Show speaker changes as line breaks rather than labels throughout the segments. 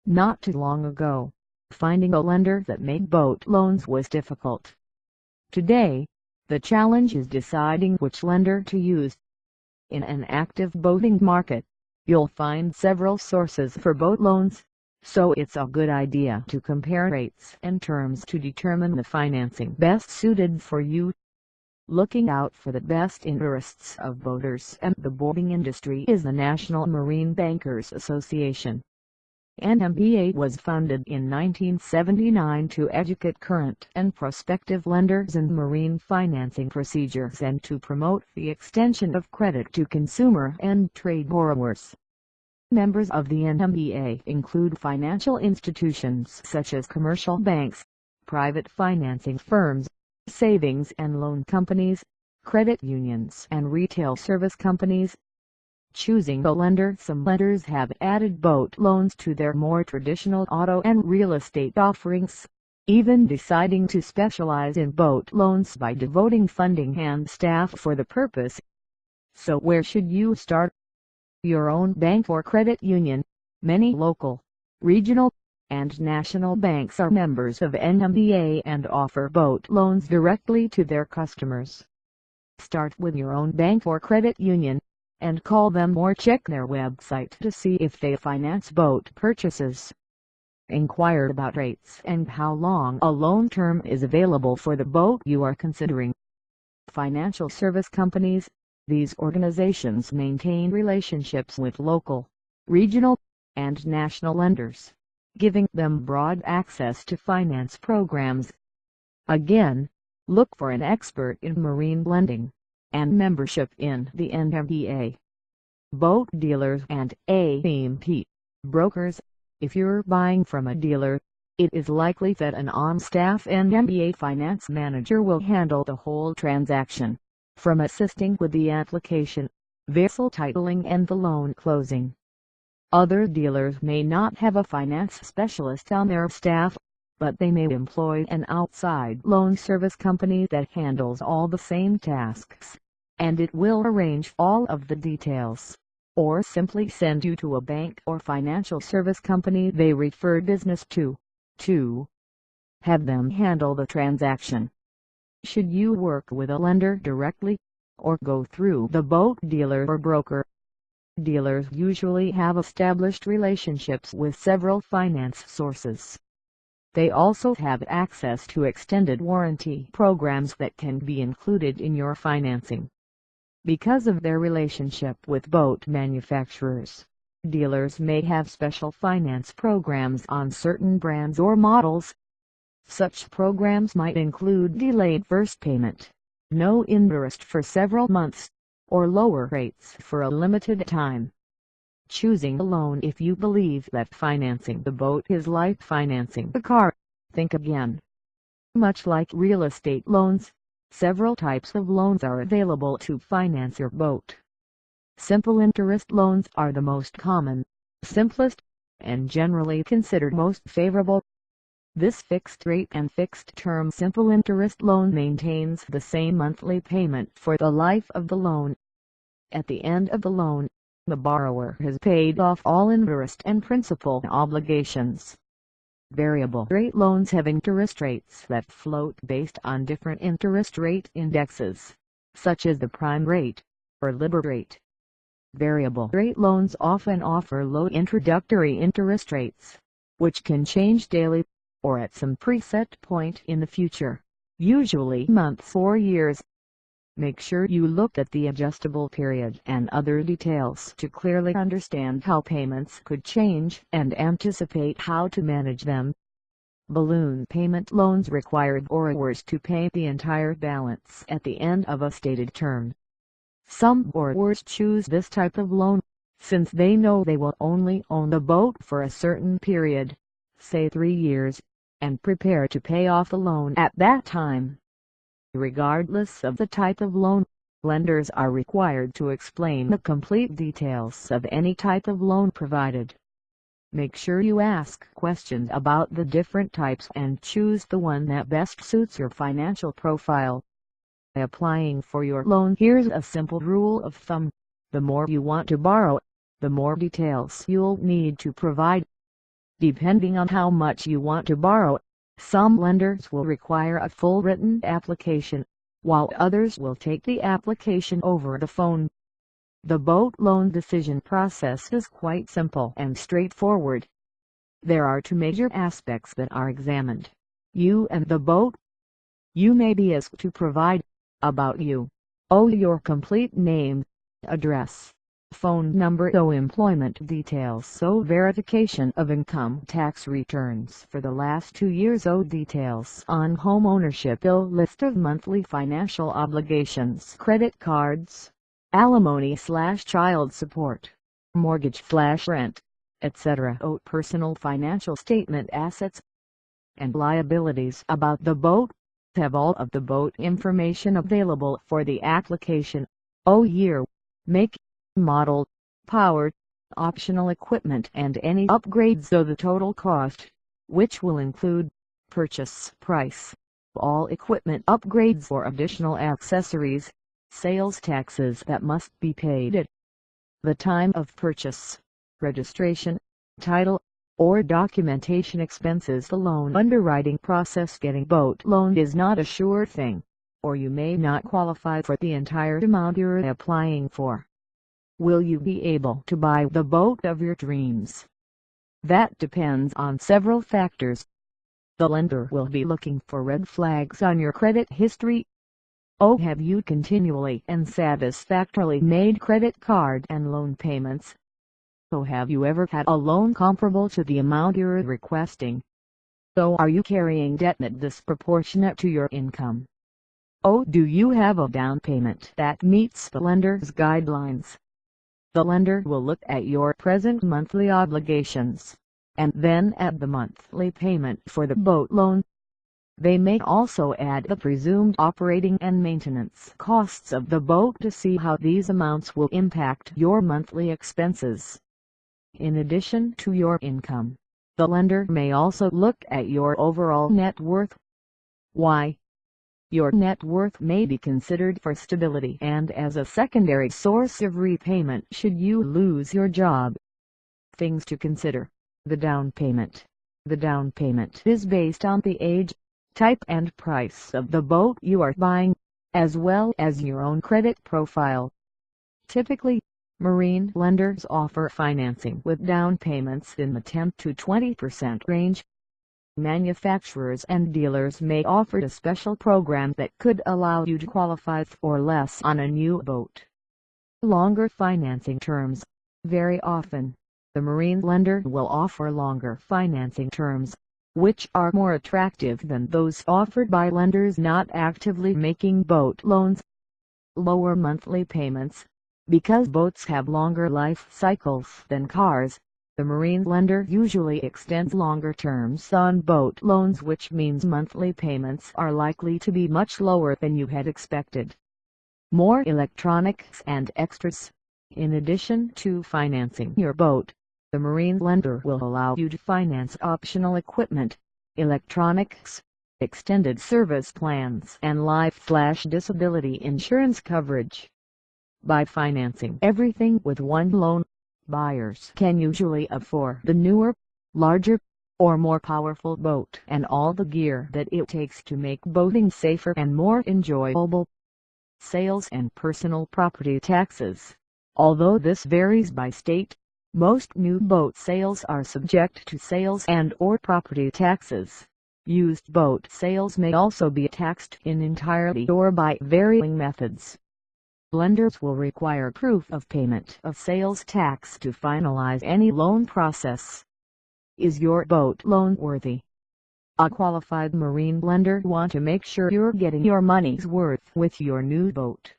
Not too long ago, finding a lender that made boat loans was difficult. Today, the challenge is deciding which lender to use. In an active boating market, you'll find several sources for boat loans, so it's a good idea to compare rates and terms to determine the financing best suited for you. Looking out for the best interests of boaters and the boating industry is the National Marine Bankers Association. NMBA was founded in 1979 to educate current and prospective lenders in marine financing procedures and to promote the extension of credit to consumer and trade borrowers. Members of the NMBA include financial institutions such as commercial banks, private financing firms, savings and loan companies, credit unions and retail service companies. Choosing a lender. Some lenders have added boat loans to their more traditional auto and real estate offerings, even deciding to specialize in boat loans by devoting funding and staff for the purpose. So where should you start? Your own bank or credit union. Many local, regional, and national banks are members of NMBA and offer boat loans directly to their customers. Start with your own bank or credit union, and call them or check their website to see if they finance boat purchases. Inquire about rates and how long a loan term is available for the boat you are considering. Financial service companies. These organizations maintain relationships with local, regional, and national lenders, giving them broad access to finance programs. Again, look for an expert in marine lending and membership in the NMBA. Boat dealers and A&P brokers. If you're buying from a dealer, it is likely that an on-staff NMBA finance manager will handle the whole transaction, from assisting with the application, vessel titling and the loan closing. Other dealers may not have a finance specialist on their staff, but they may employ an outside loan service company that handles all the same tasks, and it will arrange all of the details, or simply send you to a bank or financial service company they refer business to have them handle the transaction. Should you work with a lender directly, or go through the boat dealer or broker? Dealers usually have established relationships with several finance sources. They also have access to extended warranty programs that can be included in your financing. Because of their relationship with boat manufacturers, dealers may have special finance programs on certain brands or models. Such programs might include delayed first payment, no interest for several months, or lower rates for a limited time. Choosing a loan. If you believe that financing the boat is like financing a car, think again. Much like real estate loans, several types of loans are available to finance your boat. Simple interest loans are the most common, simplest, and generally considered most favorable. This fixed rate and fixed term simple interest loan maintains the same monthly payment for the life of the loan. At the end of the loan, the borrower has paid off all interest and principal obligations. Variable rate loans have interest rates that float based on different interest rate indexes, such as the prime rate, or LIBOR rate. Variable rate loans often offer low introductory interest rates, which can change daily, or at some preset point in the future, usually months or years. Make sure you look at the adjustable period and other details to clearly understand how payments could change and anticipate how to manage them. Balloon payment loans require borrowers to pay the entire balance at the end of a stated term. Some borrowers choose this type of loan, since they know they will only own the boat for a certain period, say 3 years, and prepare to pay off the loan at that time. Regardless of the type of loan, lenders are required to explain the complete details of any type of loan provided. Make sure you ask questions about the different types and choose the one that best suits your financial profile. Applying for your loan. Here's a simple rule of thumb: the more you want to borrow, the more details you'll need to provide. Depending on how much you want to borrow, some lenders will require a full written application, while others will take the application over the phone. The boat loan decision process is quite simple and straightforward. There are two major aspects that are examined: you and the boat. You may be asked to provide about you, your complete name, address, phone number, employment details, verification of income tax returns for the last 2 years, details on home ownership, list of monthly financial obligations, credit cards, alimony/child support, mortgage/rent, etc. Personal financial statement, assets and liabilities about the boat. Have all of the boat information available for the application: year, make, model, power, optional equipment and any upgrades. The total cost, which will include purchase price, all equipment upgrades or additional accessories, sales taxes that must be paid at the time of purchase, registration, title, or documentation expenses. The loan underwriting process. Getting boat loan is not a sure thing, or you may not qualify for the entire amount you're applying for. Will you be able to buy the boat of your dreams? That depends on several factors. The lender will be looking for red flags on your credit history. Have you continually and satisfactorily made credit card and loan payments? Have you ever had a loan comparable to the amount you're requesting? Are you carrying debt disproportionate to your income? Do you have a down payment that meets the lender's guidelines? The lender will look at your present monthly obligations, and then at the monthly payment for the boat loan. They may also add the presumed operating and maintenance costs of the boat to see how these amounts will impact your monthly expenses. In addition to your income, the lender may also look at your overall net worth. Why? Your net worth may be considered for stability and as a secondary source of repayment should you lose your job. Things to consider: the down payment. The down payment is based on the age, type and price of the boat you are buying, as well as your own credit profile. Typically, marine lenders offer financing with down payments in the 10 to 20% range. Manufacturers and dealers may offer a special program that could allow you to qualify for less on a new boat. Longer financing terms. Very often, the marine lender will offer longer financing terms, which are more attractive than those offered by lenders not actively making boat loans. Lower monthly payments. Because boats have longer life cycles than cars, the marine lender usually extends longer terms on boat loans, which means monthly payments are likely to be much lower than you had expected. More electronics and extras. In addition to financing your boat, the marine lender will allow you to finance optional equipment, electronics, extended service plans and life/disability insurance coverage. By financing everything with one loan, buyers can usually afford the newer, larger, or more powerful boat and all the gear that it takes to make boating safer and more enjoyable. Sales and personal property taxes. Although this varies by state, most new boat sales are subject to sales and/or property taxes. Used boat sales may also be taxed in entirety or by varying methods. Lenders will require proof of payment of sales tax to finalize any loan process. Is your boat loan worthy? A qualified marine lender wants to make sure you're getting your money's worth with your new boat.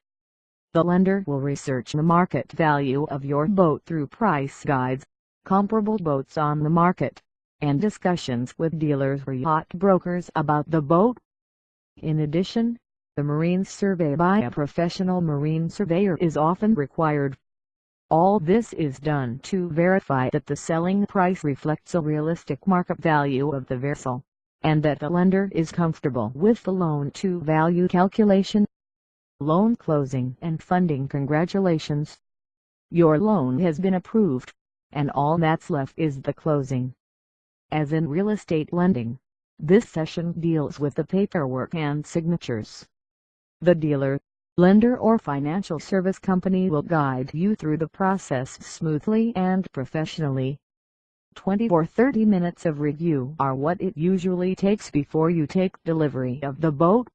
The lender will research the market value of your boat through price guides, comparable boats on the market, and discussions with dealers or yacht brokers about the boat. In addition, the marine survey by a professional marine surveyor is often required. All this is done to verify that the selling price reflects a realistic market value of the vessel, and that the lender is comfortable with the loan-to-value calculation. Loan closing and funding. Congratulations! Your loan has been approved, and all that's left is the closing. As in real estate lending, this session deals with the paperwork and signatures. The dealer, lender or financial service company will guide you through the process smoothly and professionally. 20 or 30 minutes of review are what it usually takes before you take delivery of the boat.